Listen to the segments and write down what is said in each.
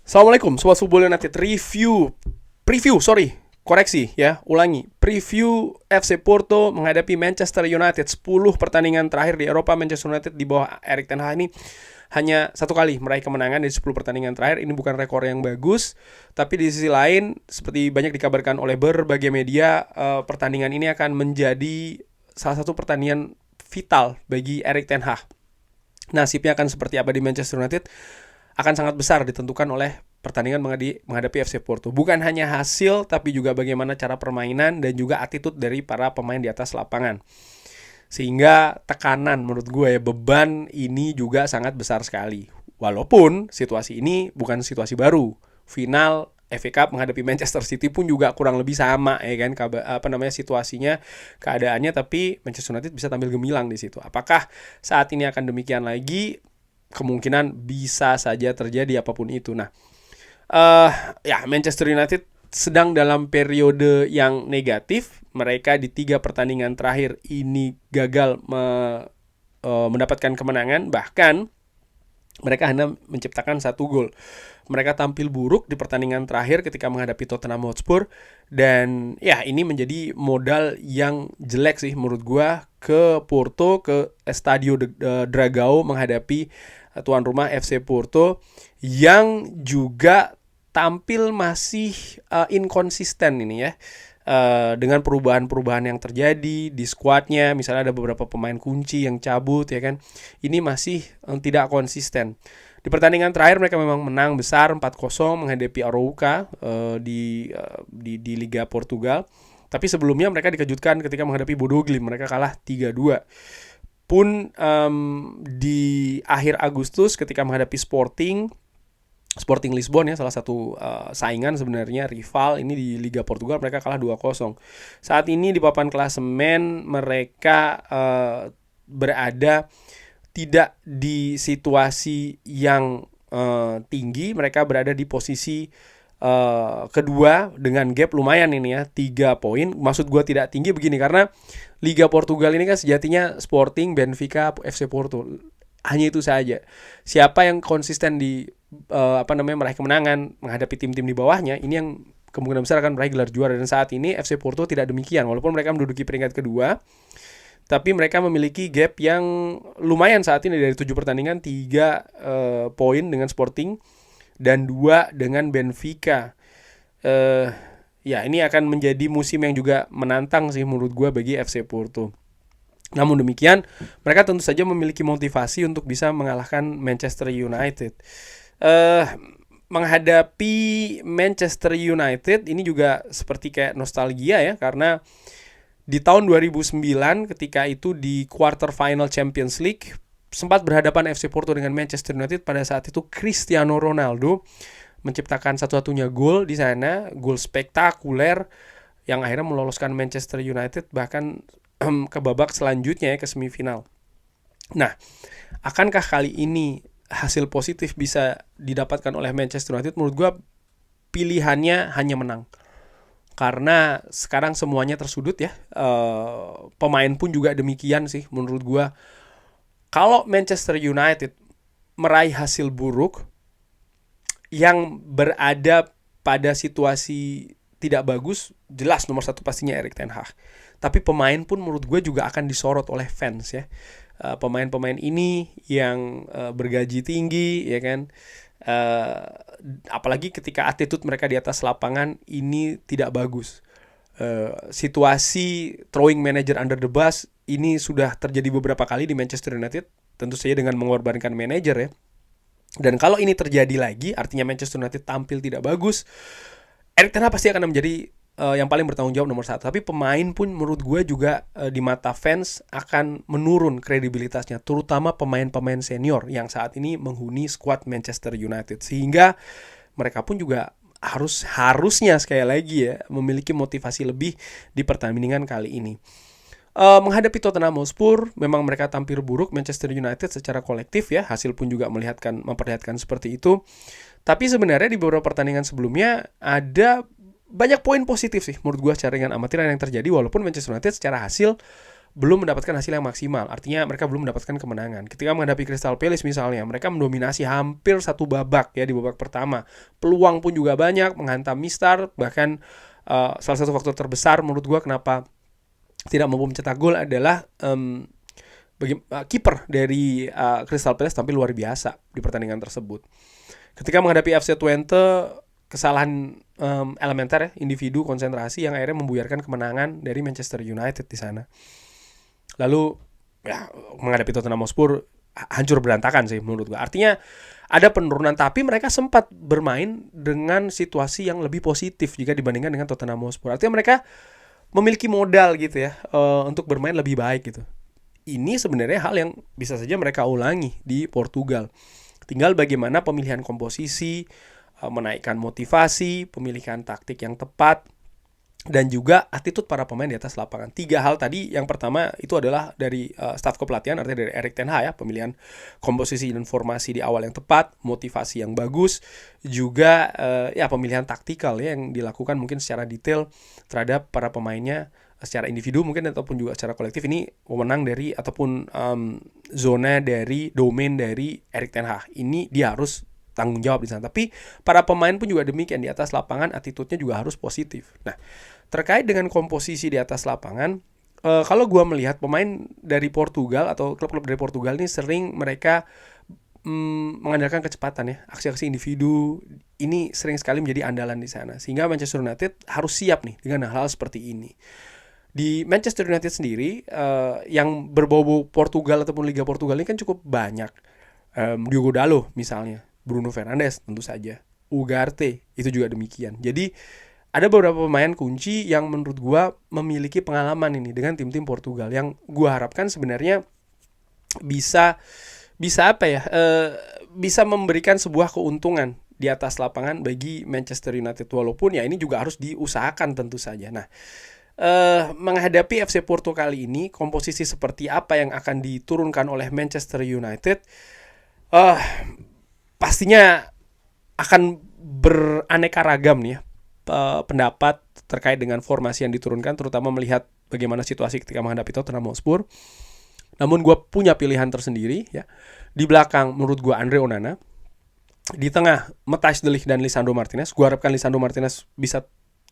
Assalamualaikum, Sobat Football United. Preview FC Porto menghadapi Manchester United. 10 pertandingan terakhir di Eropa, Manchester United di bawah Erik ten Hag ini hanya satu kali meraih kemenangan dari 10 pertandingan terakhir. Ini bukan rekor yang bagus, tapi di sisi lain, seperti banyak dikabarkan oleh berbagai media, pertandingan ini akan menjadi salah satu pertandingan vital bagi Erik ten Hag. Nasibnya akan seperti apa di Manchester United akan sangat besar ditentukan oleh pertandingan menghadapi FC Porto. Bukan hanya hasil, tapi juga bagaimana cara permainan dan juga attitude dari para pemain di atas lapangan. Sehingga tekanan menurut gue beban ini juga sangat besar sekali. Walaupun situasi ini bukan situasi baru. Final FA Cup menghadapi Manchester City pun juga kurang lebih sama ya kan, situasinya, keadaannya, tapi Manchester United bisa tampil gemilang di situ. Apakah saat ini akan demikian lagi? Kemungkinan bisa saja terjadi apapun itu. Nah, Manchester United sedang dalam periode yang negatif. Mereka di 3 pertandingan terakhir ini gagal mendapatkan kemenangan. Bahkan mereka hanya menciptakan 1 gol. Mereka tampil buruk di pertandingan terakhir ketika menghadapi Tottenham Hotspur. Dan ini menjadi modal yang jelek sih menurut gua ke Porto, ke Estadio Dragao menghadapi tuan rumah FC Porto yang juga tampil masih inkonsisten ini ya. Dengan perubahan-perubahan yang terjadi di skuadnya, misalnya ada beberapa pemain kunci yang cabut ya kan. Ini masih tidak konsisten. Di pertandingan terakhir mereka memang menang besar 4-0 menghadapi Arouca di Liga Portugal. Tapi sebelumnya mereka dikejutkan ketika menghadapi Bodo Glimt, mereka kalah 3-2. Pun di akhir Agustus ketika menghadapi Sporting Lisbon ya, salah satu saingan sebenarnya, rival ini di Liga Portugal, mereka kalah 2-0. Saat ini di papan klasemen mereka berada tidak di situasi yang tinggi, mereka berada di posisi kedua dengan gap lumayan ini ya, 3 poin. Maksud gue tidak tinggi begini karena Liga Portugal ini kan sejatinya Sporting, Benfica, FC Porto. Hanya itu saja. Siapa yang konsisten di meraih kemenangan menghadapi tim-tim di bawahnya, ini yang kemungkinan besar akan meraih gelar juara. Dan saat ini FC Porto tidak demikian. Walaupun mereka menduduki peringkat kedua, tapi mereka memiliki gap yang lumayan saat ini. Dari 7 pertandingan 3 poin dengan Sporting dan 2 dengan Benfica. Ini akan menjadi musim yang juga menantang sih menurut gue bagi FC Porto. Namun demikian, mereka tentu saja memiliki motivasi untuk bisa mengalahkan Manchester United. Menghadapi Manchester United ini juga seperti kayak nostalgia ya, karena di tahun 2009 ketika itu di quarter final Champions League sempat berhadapan FC Porto dengan Manchester United. Pada saat itu Cristiano Ronaldo menciptakan satu-satunya gol di sana, gol spektakuler yang akhirnya meloloskan Manchester United bahkan ke babak selanjutnya ya, ke semifinal. Nah, akankah kali ini hasil positif bisa didapatkan oleh Manchester United? Menurut gue pilihannya hanya menang. Karena sekarang semuanya tersudut ya. Pemain pun juga demikian sih menurut gue. Kalau Manchester United meraih hasil buruk yang berada pada situasi tidak bagus, jelas nomor 1 pastinya Erik ten Hag. Tapi pemain pun menurut gue juga akan disorot oleh fans ya. Pemain-pemain ini yang bergaji tinggi ya kan. Apalagi ketika attitude mereka di atas lapangan ini tidak bagus. Situasi throwing manager under the bus ini sudah terjadi beberapa kali di Manchester United. Tentu saja dengan mengorbankan manajer ya. Dan kalau ini terjadi lagi, artinya Manchester United tampil tidak bagus, Erik ten Hag pasti akan menjadi yang paling bertanggung jawab nomor 1. Tapi pemain pun menurut gue juga di mata fans akan menurun kredibilitasnya, terutama pemain-pemain senior yang saat ini menghuni skuad Manchester United. Sehingga mereka pun juga harusnya sekali lagi ya memiliki motivasi lebih di pertandingan kali ini. Menghadapi Tottenham Hotspur, memang mereka tampil buruk Manchester United secara kolektif ya, hasil pun juga memperlihatkan seperti itu. Tapi sebenarnya di beberapa pertandingan sebelumnya ada banyak poin positif sih menurut gue secara ringan amatiran yang terjadi, walaupun Manchester United secara hasil belum mendapatkan hasil yang maksimal. Artinya mereka belum mendapatkan kemenangan. Ketika menghadapi Crystal Palace misalnya, mereka mendominasi hampir satu babak ya di babak pertama. Peluang pun juga banyak, menghantam Mistar. Bahkan salah satu faktor terbesar menurut gue kenapa tidak mampu mencetak gol adalah kiper dari Crystal Palace tampil luar biasa di pertandingan tersebut. Ketika menghadapi FC Twente, kesalahan elementer ya, individu konsentrasi yang akhirnya membuyarkan kemenangan dari Manchester United di sana. Lalu ya menghadapi Tottenham Hotspur hancur berantakan sih menurut gue. Artinya ada penurunan, tapi mereka sempat bermain dengan situasi yang lebih positif jika dibandingkan dengan Tottenham Hotspur. Artinya mereka memiliki modal gitu ya untuk bermain lebih baik gitu. Ini sebenarnya hal yang bisa saja mereka ulangi di Portugal. Tinggal bagaimana pemilihan komposisi, menaikkan motivasi, pemilihan taktik yang tepat, dan juga attitude para pemain di atas lapangan. 3 hal tadi, yang pertama itu adalah dari staf kepelatihan, artinya dari Erik ten Hag ya, pemilihan komposisi dan formasi di awal yang tepat, motivasi yang bagus, juga ya pemilihan taktikal ya yang dilakukan mungkin secara detail terhadap para pemainnya secara individu mungkin ataupun juga secara kolektif. Ini wewenang dari ataupun zona dari domain dari Erik ten Hag. Ini dia harus tanggung jawab di sana. Tapi para pemain pun juga demikian, di atas lapangan attitude-nya juga harus positif. Nah, terkait dengan komposisi di atas lapangan, kalau gue melihat pemain dari Portugal atau klub-klub dari Portugal ini sering mereka mengandalkan kecepatan ya, aksi-aksi individu ini sering sekali menjadi andalan di sana. Sehingga Manchester United harus siap nih dengan hal-hal seperti ini. Di Manchester United sendiri yang berbau-bau Portugal ataupun Liga Portugal ini kan cukup banyak. Diogo Dalot misalnya, Bruno Fernandes tentu saja, Ugarte itu juga demikian. Jadi ada beberapa pemain kunci yang menurut gua memiliki pengalaman ini dengan tim-tim Portugal yang gua harapkan sebenarnya bisa apa ya? Bisa memberikan sebuah keuntungan di atas lapangan bagi Manchester United, walaupun ya ini juga harus diusahakan tentu saja. Nah, menghadapi FC Porto kali ini, komposisi seperti apa yang akan diturunkan oleh Manchester United pastinya akan beraneka ragam nih ya, pendapat terkait dengan formasi yang diturunkan, terutama melihat bagaimana situasi ketika menghadapi Tottenham Hotspur. Namun gue punya pilihan tersendiri ya. Di belakang menurut gue Andre Onana, di tengah Matthijs de Ligt dan Lisandro Martinez. Gue harapkan Lisandro Martinez bisa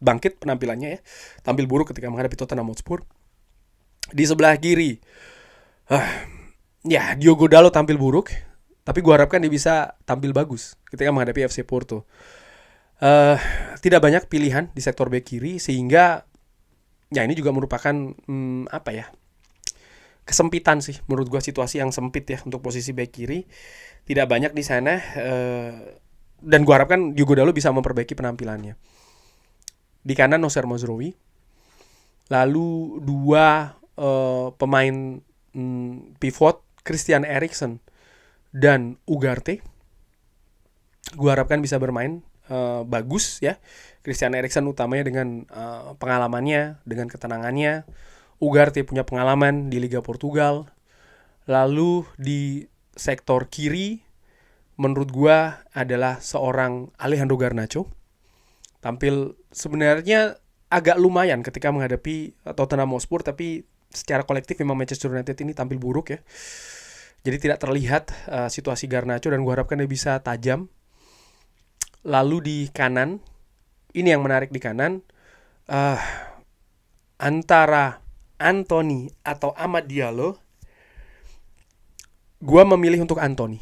bangkit penampilannya ya, tampil buruk ketika menghadapi Tottenham Hotspur. Di sebelah kiri ya Diogo Dalot tampil buruk, tapi gue harapkan dia bisa tampil bagus ketika menghadapi FC Porto. Tidak banyak pilihan di sektor bek kiri, sehingga ya ini juga merupakan kesempitan sih menurut gue, situasi yang sempit ya untuk posisi bek kiri. Tidak banyak di sana, dan gue harapkan Diogo Dalot bisa memperbaiki penampilannya. Di kanan Nocer Mazraoui, lalu 2 pemain pivot Christian Eriksen dan Ugarte. Gue harapkan bisa bermain bagus ya. Christian Eriksen utamanya dengan pengalamannya, dengan ketenangannya. Ugarte punya pengalaman di Liga Portugal. Lalu di sektor kiri menurut gue adalah seorang Alejandro Garnacho. Tampil sebenarnya agak lumayan ketika menghadapi Tottenham Hotspur, tapi secara kolektif memang Manchester United ini tampil buruk ya. Jadi tidak terlihat situasi Garnacho, dan gue harapkan dia bisa tajam. Lalu di kanan, ini yang menarik di kanan, antara Antony atau Amad Diallo, gue memilih untuk Antony.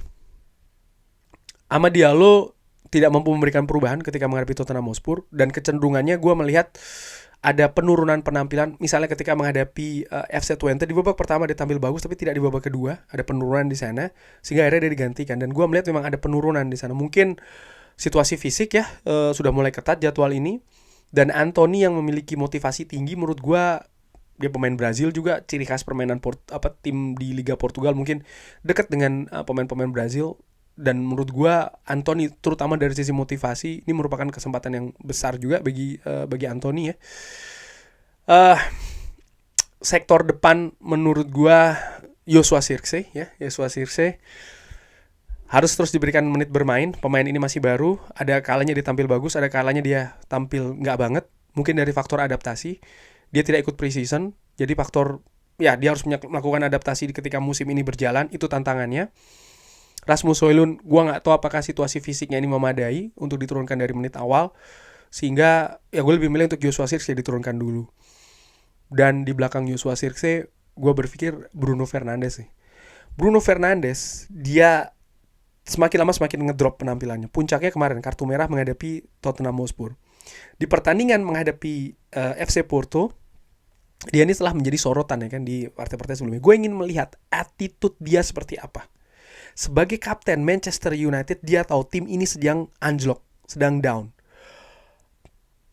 Amad Diallo tidak mampu memberikan perubahan ketika menghadapi Tottenham Hotspur, dan kecenderungannya gue melihat ada penurunan penampilan. Misalnya ketika menghadapi FC Twente, di babak pertama dia tampil bagus, tapi tidak di babak kedua, ada penurunan di sana, sehingga akhirnya dia digantikan. Dan gue melihat memang ada penurunan di sana. Mungkin situasi fisik ya sudah mulai ketat jadwal ini, dan Antony yang memiliki motivasi tinggi menurut gue. Dia pemain Brazil juga, ciri khas permainan tim di Liga Portugal mungkin dekat dengan pemain-pemain Brazil. Dan menurut gue Antony, terutama dari sisi motivasi, ini merupakan kesempatan yang besar juga bagi Antony ya. Sektor depan menurut gue Joshua Zirkzee ya. Joshua Zirkzee harus terus diberikan menit bermain. Pemain ini masih baru, ada kalanya dia tampil bagus, ada kalanya dia tampil nggak banget. Mungkin dari faktor adaptasi, dia tidak ikut pre-season, jadi faktor ya dia harus melakukan adaptasi ketika musim ini berjalan, itu tantangannya. Rasmus Højlund, gue nggak tahu apakah situasi fisiknya ini memadai untuk diturunkan dari menit awal, sehingga ya gue lebih milih untuk Joshua Zirkzee diturunkan dulu. Dan di belakang Joshua Zirkzee, gue berpikir Bruno Fernandes sih. Bruno Fernandes, dia semakin lama semakin ngedrop penampilannya. Puncaknya kemarin kartu merah menghadapi Tottenham Hotspur. Di pertandingan menghadapi FC Porto, dia ini telah menjadi sorotan ya kan di partai-partai sebelumnya. Gue ingin melihat attitude dia seperti apa. Sebagai kapten Manchester United, dia tahu tim ini sedang anjlok, sedang down.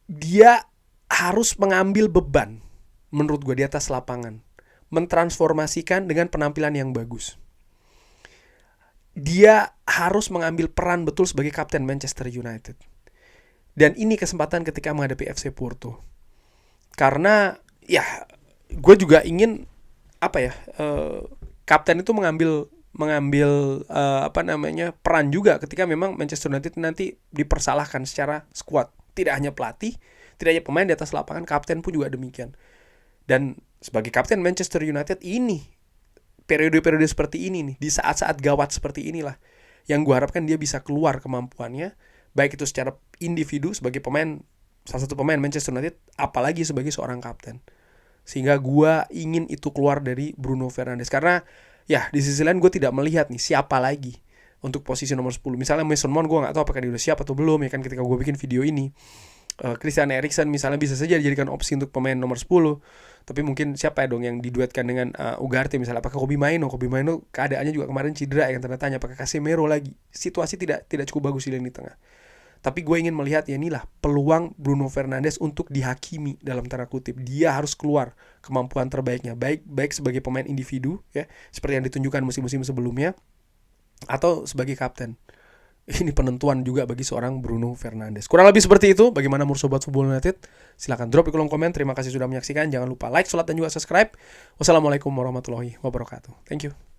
Dia harus mengambil beban, menurut gue, di atas lapangan. Mentransformasikan dengan penampilan yang bagus. Dia harus mengambil peran betul sebagai kapten Manchester United. Dan ini kesempatan ketika menghadapi FC Porto. Karena ya gue juga ingin kapten itu mengambil peran juga ketika memang Manchester United nanti dipersalahkan secara skuad. Tidak hanya pelatih, tidak hanya pemain di atas lapangan, kapten pun juga demikian. Dan sebagai kapten Manchester United ini, periode-periode seperti ini nih, di saat-saat gawat seperti inilah yang gue harapkan dia bisa keluar kemampuannya, baik itu secara individu sebagai pemain, salah satu pemain Manchester United, apalagi sebagai seorang kapten. Sehingga gue ingin itu keluar dari Bruno Fernandes. Karena ya di sisi lain gue tidak melihat nih siapa lagi untuk posisi nomor 10. Misalnya Mason Mount, gue gak tahu apakah dia udah siap atau belum ya kan ketika gue bikin video ini. Christian Eriksen misalnya bisa saja dijadikan opsi untuk pemain nomor 10. Tapi mungkin siapa ya dong yang diduetkan dengan Ugarte misalnya, apakah Kobbie Mainoo keadaannya juga kemarin cedera yang tanda tanya, apakah Casemiro lagi. Situasi tidak cukup bagus di lini tengah. Tapi gue ingin melihat ya inilah peluang Bruno Fernandes untuk dihakimi dalam tanda kutip. Dia harus keluar kemampuan terbaiknya, baik sebagai pemain individu ya, seperti yang ditunjukkan musim-musim sebelumnya, atau sebagai kapten. Ini penentuan juga bagi seorang Bruno Fernandes. Kurang lebih seperti itu. Bagaimana menurut Sobat Football United? Silahkan drop di kolom komen. Terima kasih sudah menyaksikan. Jangan lupa like, share, dan juga subscribe. Wassalamualaikum warahmatullahi wabarakatuh. Thank you.